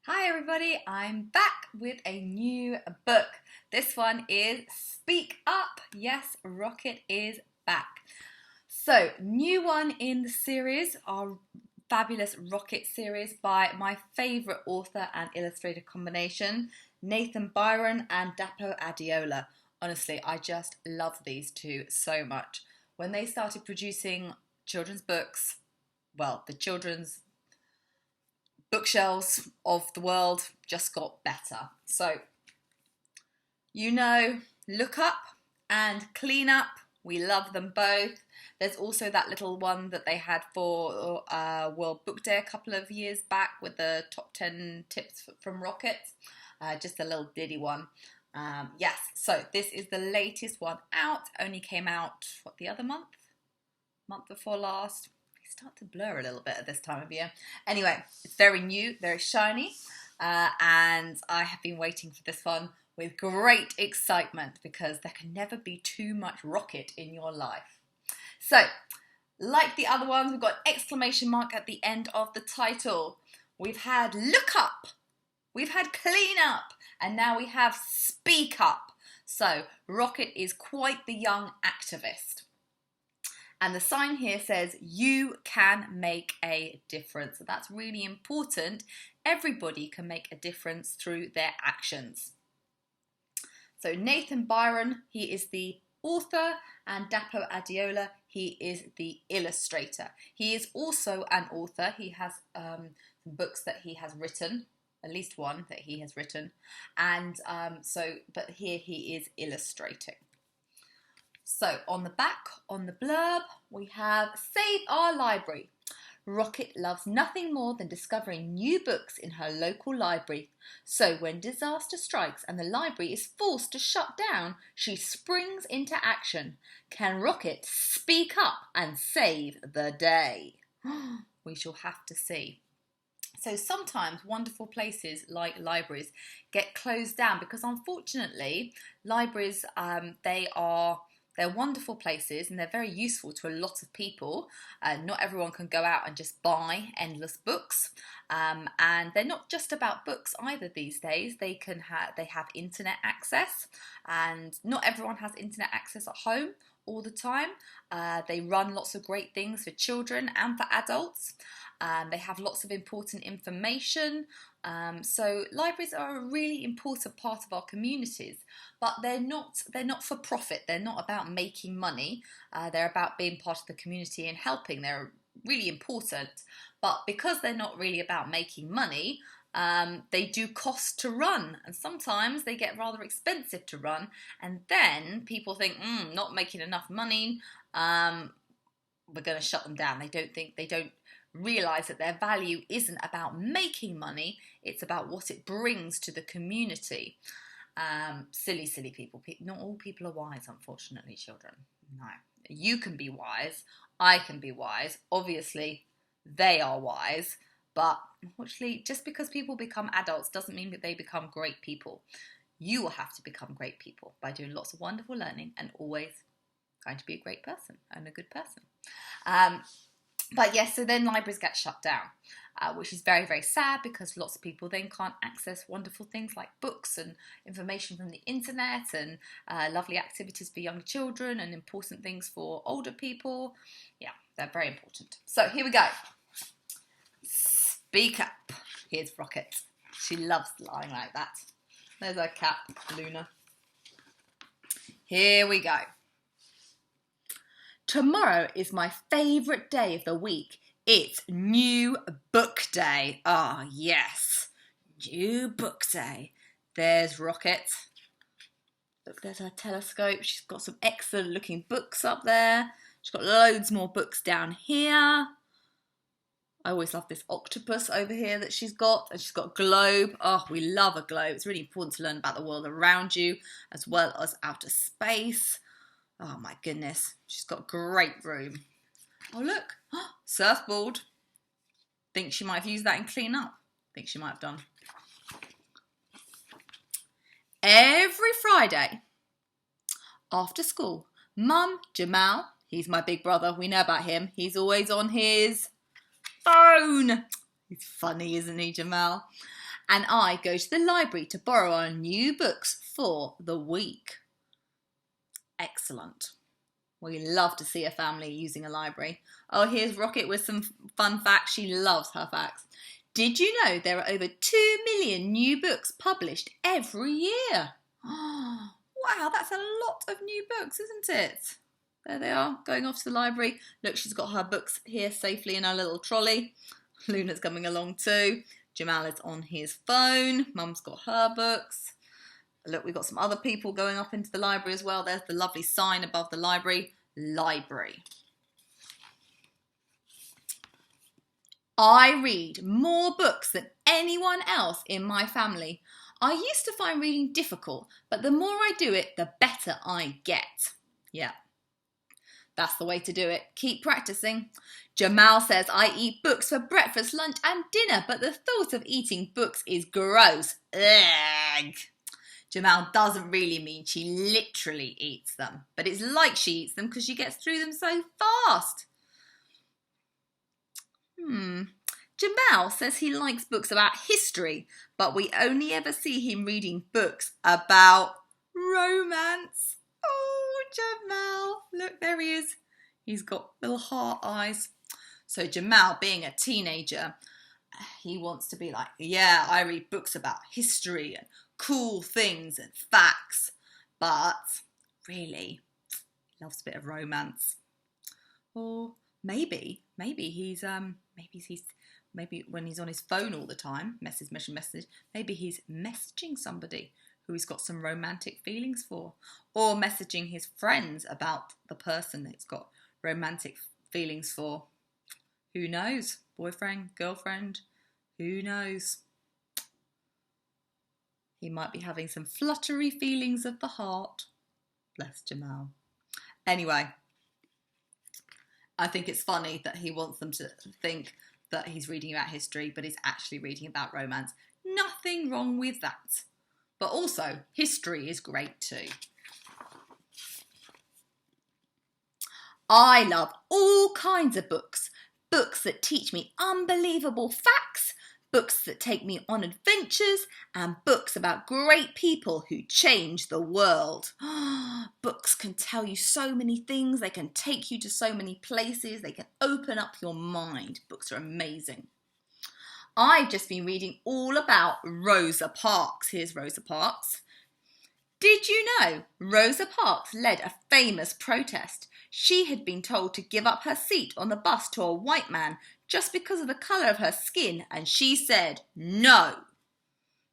Hi everybody, I'm back with a new book. This one is Speak Up. Yes, Rocket is back. So, new one in the series, our fabulous Rocket series by my favourite author and illustrator combination, Nathan Bryon and Dapo Adeola. Honestly, I just love these two so much. When they started producing children's books, well, the children's bookshelves of the world just got better. So, Look Up and Clean Up. We love them both. There's also that little one that they had for World Book Day a couple of years back with the top 10 tips from Rocket. Just a little diddy one. Yes, so this is the latest one out. Only came out, the other month? Month before last. Start to blur a little bit at this time of year. Anyway, it's very new, very shiny, and I have been waiting for this one with great excitement because there can never be too much Rocket in your life. So, like the other ones, we've got exclamation mark at the end of the title. We've had Look Up, we've had Clean Up, and now we have Speak Up. So, Rocket is quite the young activist. And the sign here says, you can make a difference. So that's really important. Everybody can make a difference through their actions. So Nathan Bryon, he is the author, and Dapo Adeola, he is the illustrator. He is also an author. He has books that he has written, at least one that he has written. And but here he is illustrating. So on the back, on the blurb, we have Save Our Library. Rocket loves nothing more than discovering new books in her local library. So when disaster strikes and the library is forced to shut down, she springs into action. Can Rocket speak up and save the day? We shall have to see. So sometimes wonderful places like libraries get closed down because unfortunately libraries, they're wonderful places and they're very useful to a lot of people. Not everyone can go out and just buy endless books. And they're not just about books either these days. They have internet access, and not everyone has internet access at home all the time. They run lots of great things for children and for adults. They have lots of important information. So libraries are a really important part of our communities, but they're not for profit. They're not about making money. They're about being part of the community and helping. They're really important, but because they're not really about making money, they do cost to run, and sometimes they get rather expensive to run, and then people think, not making enough money, we're going to shut them down. They don't realise that their value isn't about making money, it's about what it brings to the community. Silly people. Not all people are wise, unfortunately, children. No. You can be wise, I can be wise, obviously they are wise, but unfortunately, just because people become adults doesn't mean that they become great people. You will have to become great people by doing lots of wonderful learning and always trying to be a great person and a good person. But yes, so then libraries get shut down, which is very, very sad because lots of people then can't access wonderful things like books and information from the internet and lovely activities for young children and important things for older people. Yeah, they're very important. So here we go. Speak Up. Here's Rocket. She loves lying like that. There's her cat, Luna. Here we go. Tomorrow is my favourite day of the week. It's New Book Day. Ah, yes. New Book Day. There's Rocket. Look, there's her telescope. She's got some excellent looking books up there. She's got loads more books down here. I always love this octopus over here that she's got. And she's got a globe. Oh, we love a globe. It's really important to learn about the world around you as well as outer space. Oh my goodness, she's got great room. Oh look, surfboard. Think she might have used that in Clean Up. Think she might have done. Every Friday after school, Mum, Jamal, he's my big brother, we know about him. He's always on his phone. He's funny, isn't he, Jamal? And I go to the library to borrow our new books for the week. Excellent. We love to see a family using a library. Oh, here's Rocket with some fun facts. She loves her facts. Did you know there are over 2 million new books published every year? Oh, wow, that's a lot of new books, isn't it? There they are, going off to the library. Look, she's got her books here safely in her little trolley. Luna's coming along too. Jamal is on his phone. Mum's got her books. Look, we've got some other people going up into the library as well. There's the lovely sign above the library. Library. I read more books than anyone else in my family. I used to find reading difficult, but the more I do it, the better I get. Yeah, that's the way to do it. Keep practicing. Jamal says I eat books for breakfast, lunch and dinner, but the thought of eating books is gross. Ugh. Jamal doesn't really mean she literally eats them, but it's like she eats them because she gets through them so fast. Jamal says he likes books about history, but we only ever see him reading books about romance. Oh, Jamal. Look, there he is. He's got little heart eyes. So Jamal, being a teenager, he wants to be like, yeah, I read books about history and cool things and facts, but really loves a bit of romance. Or maybe when he's on his phone all the time, message, maybe he's messaging somebody who he's got some romantic feelings for, or messaging his friends about the person that he's got romantic feelings for. Who knows? Boyfriend, girlfriend, who knows? He might be having some fluttery feelings of the heart. Bless Jamal. Anyway, I think it's funny that he wants them to think that he's reading about history, but he's actually reading about romance. Nothing wrong with that. But also, history is great too. I love all kinds of books. Books that teach me unbelievable facts, books that take me on adventures, and books about great people who change the world. Books can tell you so many things. They can take you to so many places. They can open up your mind. Books are amazing. I've just been reading all about Rosa Parks. Here's Rosa Parks. Did you know Rosa Parks led a famous protest? She had been told to give up her seat on the bus to a white man just because of the colour of her skin, and she said no.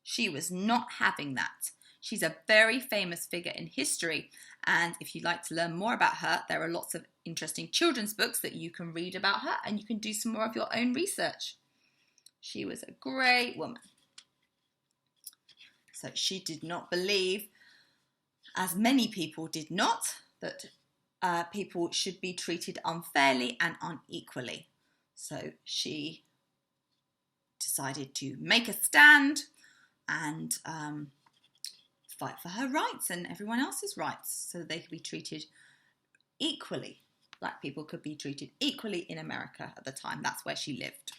She was not having that. She's a very famous figure in history, and if you'd like to learn more about her, there are lots of interesting children's books that you can read about her, and you can do some more of your own research. She was a great woman. So she did not believe, as many people did not, that people should be treated unfairly and unequally. So she decided to make a stand and fight for her rights and everyone else's rights so they could be treated equally. Black people could be treated equally in America at the time. That's where she lived.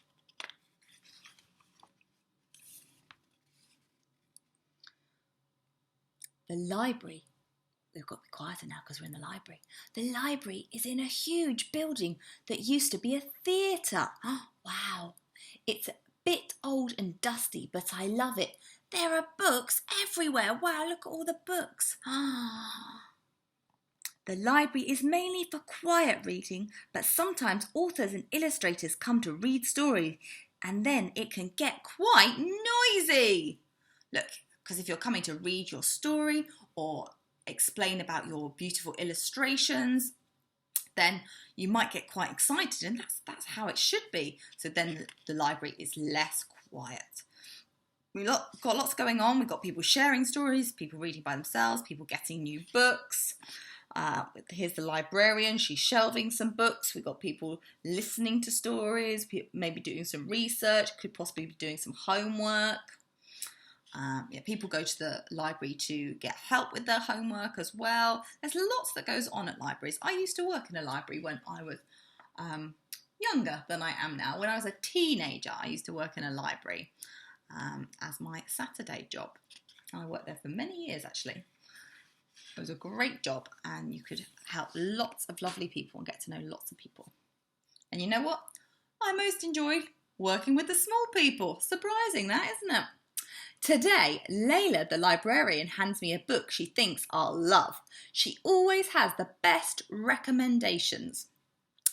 The library. We've got to be quieter now because we're in the library. The library is in a huge building that used to be a theatre. Oh, wow. It's a bit old and dusty, but I love it. There are books everywhere. Wow, look at all the books. The library is mainly for quiet reading, but sometimes authors and illustrators come to read stories, and then it can get quite noisy. Look, because if you're coming to read your story or explain about your beautiful illustrations, then you might get quite excited, and that's how it should be. So then the library is less quiet. We've got lots going on. We've got people sharing stories, people reading by themselves, people getting new books. Here's the librarian. She's shelving some books. We've got people listening to stories, maybe doing some research, could possibly be doing some homework. People go to the library to get help with their homework as well. There's lots that goes on at libraries. I used to work in a library when I was younger than I am now. When I was a teenager, I used to work in a library as my Saturday job. I worked there for many years, actually. It was a great job, and you could help lots of lovely people and get to know lots of people. And you know what? I most enjoyed working with the small people. Surprising that, isn't it? Today, Layla, the librarian, hands me a book she thinks I'll love. She always has the best recommendations.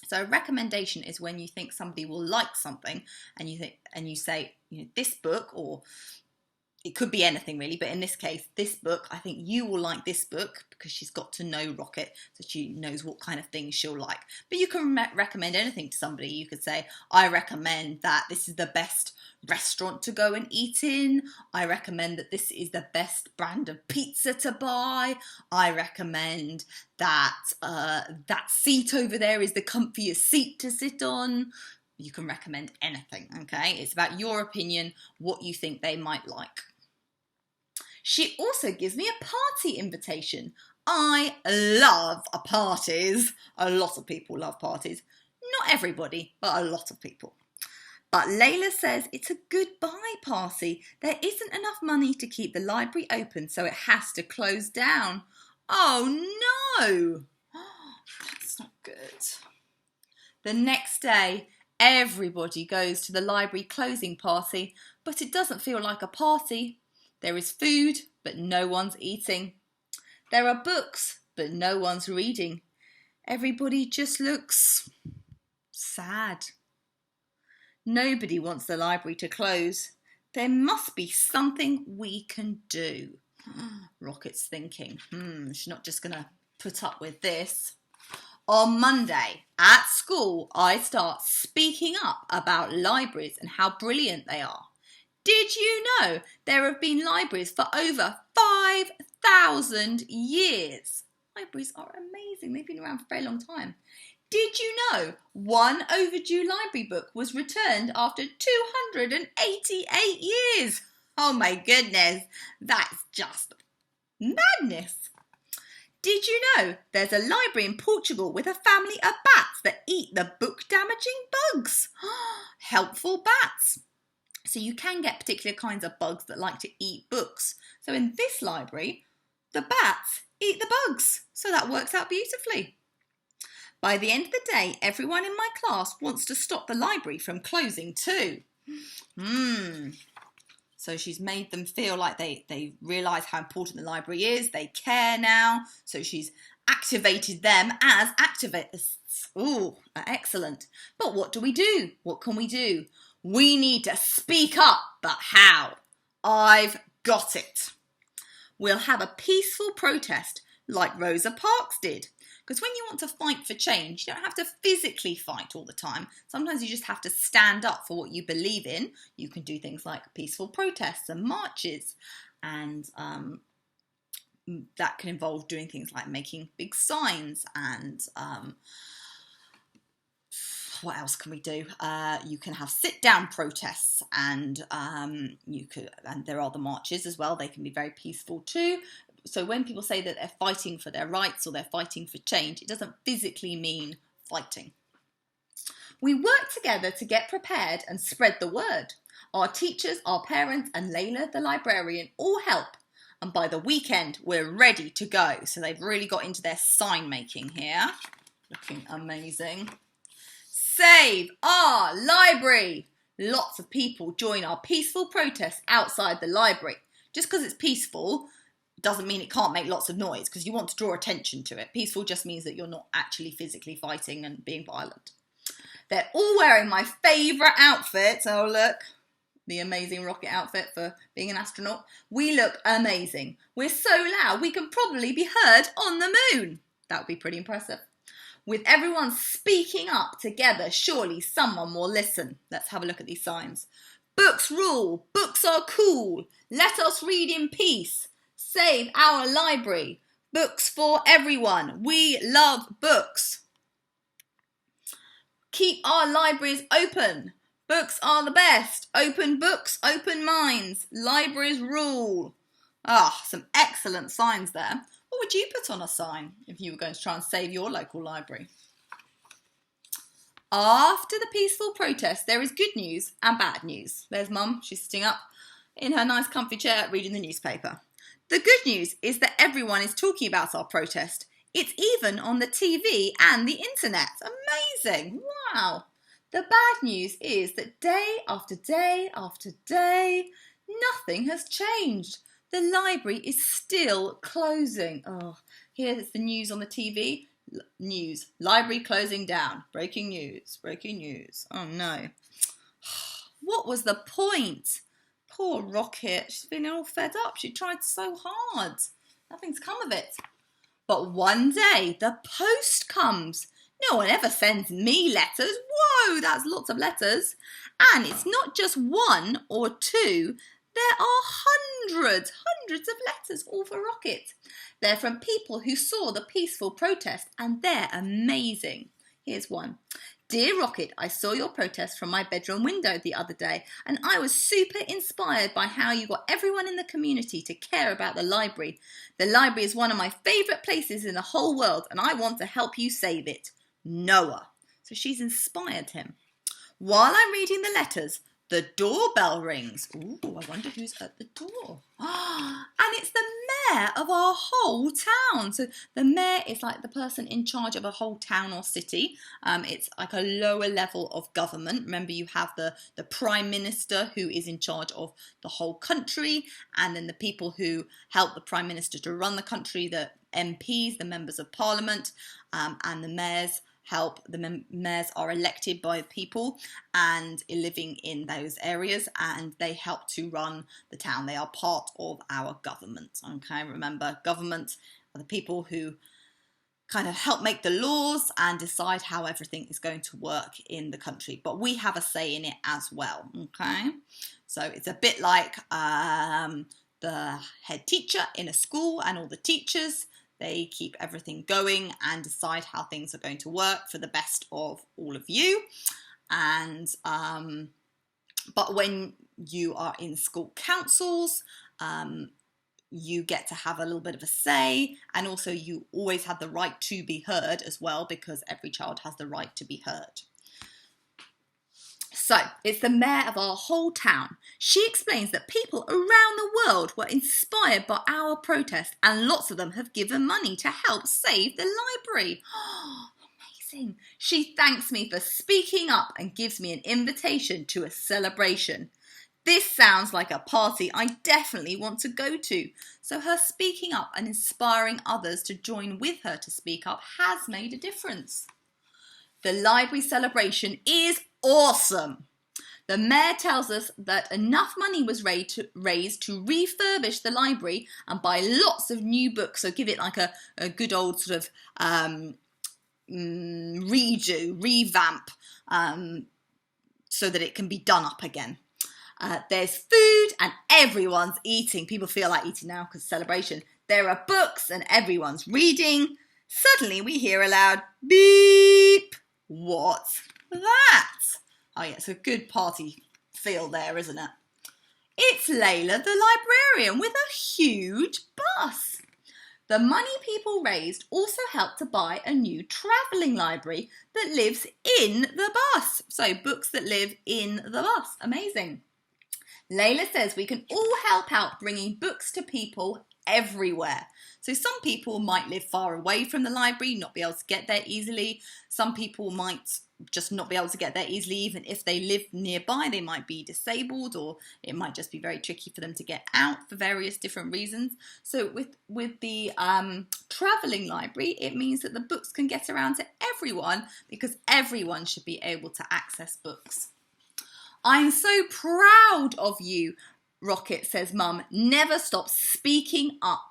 So a recommendation is when you think somebody will like something, and you say, this book, or it could be anything really, but in this case, this book, I think you will like this book, because she's got to know Rocket, so she knows what kind of things she'll like. But you can recommend anything to somebody. You could say, I recommend that this is the best restaurant to go and eat in. I recommend that this is the best brand of pizza to buy. I recommend that that seat over there is the comfiest seat to sit on. You can recommend anything, okay? It's about your opinion, what you think they might like. She also gives me a party invitation. I love parties. A lot of people love parties. Not everybody, but a lot of people. But Layla says it's a goodbye party. There isn't enough money to keep the library open, so it has to close down. Oh no! That's not good. The next day, everybody goes to the library closing party, but it doesn't feel like a party. There is food, but no one's eating. There are books, but no one's reading. Everybody just looks sad. Nobody wants the library to close. There must be something we can do. Rocket's thinking, she's not just going to put up with this. On Monday, at school, I start speaking up about libraries and how brilliant they are. Did you know there have been libraries for over 5,000 years? Libraries are amazing. They've been around for a very long time. Did you know one overdue library book was returned after 288 years? Oh my goodness, that's just madness. Did you know there's a library in Portugal with a family of bats that eat the book-damaging bugs? Helpful bats. So you can get particular kinds of bugs that like to eat books. So in this library, the bats eat the bugs. So that works out beautifully. By the end of the day, everyone in my class wants to stop the library from closing too. So she's made them feel like they realise how important the library is. They care now. So she's activated them as activists. Ooh, excellent. But what do we do? What can we do? We need to speak up, but how? I've got it. We'll have a peaceful protest like Rosa Parks did. Because when you want to fight for change, you don't have to physically fight all the time. Sometimes you just have to stand up for what you believe in. You can do things like peaceful protests and marches. And that can involve doing things like making big signs and what else can we do? You can have sit-down protests, and and there are the marches as well. They can be very peaceful too. So when people say that they're fighting for their rights or they're fighting for change, it doesn't physically mean fighting. We work together to get prepared and spread the word. Our teachers, our parents, and Layla, the librarian, all help. And by the weekend, we're ready to go. So they've really got into their sign making here. Looking amazing. Save our library! Lots of people join our peaceful protest outside the library. Just because it's peaceful doesn't mean it can't make lots of noise, because you want to draw attention to it. Peaceful just means that you're not actually physically fighting and being violent. They're all wearing my favourite outfit. Oh, look. The amazing rocket outfit for being an astronaut. We look amazing. We're so loud we can probably be heard on the moon. That would be pretty impressive. With everyone speaking up together, surely someone will listen. Let's have a look at these signs. Books rule. Books are cool. Let us read in peace. Save our library. Books for everyone. We love books. Keep our libraries open. Books are the best. Open books, open minds. Libraries rule. Some excellent signs there. What would you put on a sign if you were going to try and save your local library? After the peaceful protest, there is good news and bad news. There's Mum, she's sitting up. in her nice comfy chair reading the newspaper. The good news is that everyone is talking about our protest. It's even on the TV and the internet. Amazing. Wow. The bad news is that day after day after day, nothing has changed. The library is still closing. Oh, here's the news on the TV. News. Library closing down. Breaking news. Breaking news. Oh no. What was the point? Poor Rocket. She's feeling all fed up. She tried so hard. Nothing's come of it. But one day the post comes. No one ever sends me letters. Whoa, that's lots of letters. And it's not just one or two. There are hundreds of letters, all for Rocket. They're from people who saw the peaceful protest, and they're amazing. Here's one. Dear Rocket, I saw your protest from my bedroom window the other day, and I was super inspired by how you got everyone in the community to care about the library. The library is one of my favourite places in the whole world, and I want to help you save it. Noah. So she's inspired him. While I'm reading the letters, the doorbell rings. Ooh, I wonder who's at the door. And it's the mayor of our whole town. So the mayor is like the person in charge of a whole town or city. It's like a lower level of government. Remember, you have the prime minister who is in charge of the whole country, and then the people who help the prime minister to run the country, the MPs, the members of parliament, and the mayors help. The mayors are elected by people and living in those areas, and they help to run the town. They are part of our government. Okay, remember, government are the people who kind of help make the laws and decide how everything is going to work in the country. But we have a say in it as well. Okay, so it's a bit like the head teacher in a school and all the teachers. They keep everything going and decide how things are going to work for the best of all of you. And but when you are in school councils, you get to have a little bit of a say, and also you always have the right to be heard as well, because every child has the right to be heard. So, it's the mayor of our whole town. She explains that people around the world were inspired by our protest, and lots of them have given money to help save the library. Oh, amazing. She thanks me for speaking up and gives me an invitation to a celebration. This sounds like a party I definitely want to go to. So her speaking up and inspiring others to join with her to speak up has made a difference. The library celebration is awesome. The mayor tells us that enough money was raised to refurbish the library and buy lots of new books. So give it like a good old sort of revamp, so that it can be done up again. There's food and everyone's eating. People feel like eating now because celebration. There are books and everyone's reading. Suddenly we hear a loud beep. What's that? Oh yeah, it's a good party feel there, isn't it? It's Layla the librarian with a huge bus. The money people raised also helped to buy a new travelling library that lives in the bus. So books that live in the bus. Amazing. Layla says we can all help out bringing books to people everywhere. So some people might live far away from the library, not be able to get there easily. Some people might just not be able to get there easily. Even if they live nearby, they might be disabled, or it might just be very tricky for them to get out for various different reasons. So with the travelling library, it means that the books can get around to everyone, because everyone should be able to access books. I'm so proud of you, Rocket, says Mum. Never stop speaking up.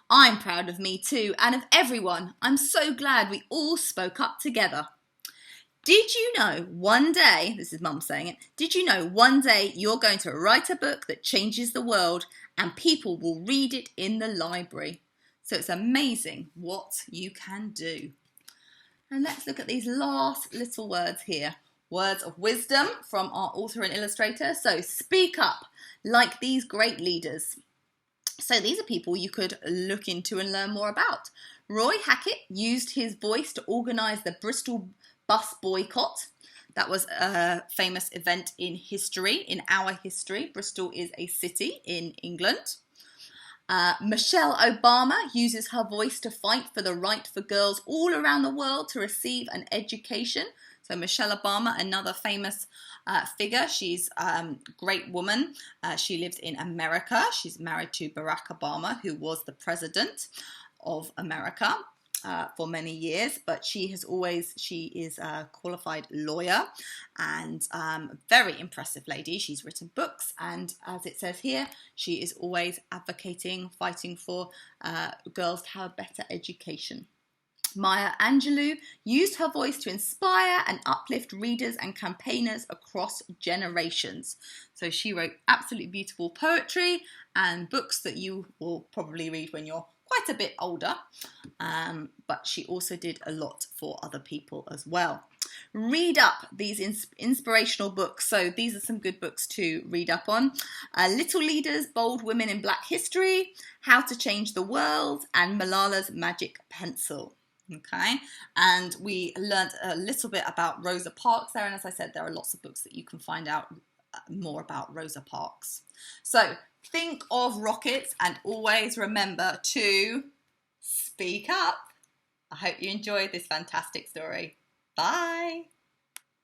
I'm proud of me too, and of everyone. I'm so glad we all spoke up together. Did you know one day, this is Mum saying it, did you know one day you're going to write a book that changes the world and people will read it in the library? So it's amazing what you can do. And let's look at these last little words here. Words of wisdom from our author and illustrator. So speak up like these great leaders. So these are people you could look into and learn more about. Roy Hackett used his voice to organise the Bristol bus boycott. That was a famous event in history, in our history. Bristol is a city in England. Michelle Obama uses her voice to fight for the right for girls all around the world to receive an education. So Michelle Obama, another famous figure. She's a great woman. She lives in America. She's married to Barack Obama, who was the president of America for many years, but she is a qualified lawyer and very impressive lady. She's written books, and as it says here, she is always advocating, fighting for girls to have a better education. Maya Angelou used her voice to inspire and uplift readers and campaigners across generations. So she wrote absolutely beautiful poetry and books that you will probably read when you're quite a bit older, but she also did a lot for other people as well. Read up these inspirational books. So these are some good books to read up on. Little Leaders, Bold Women in Black History, How to Change the World, and Malala's Magic Pencil. Okay, and we learned a little bit about Rosa Parks there, and as I said, there are lots of books that you can find out more about Rosa Parks. So think of rockets and always remember to speak up. I hope you enjoyed this fantastic story. Bye.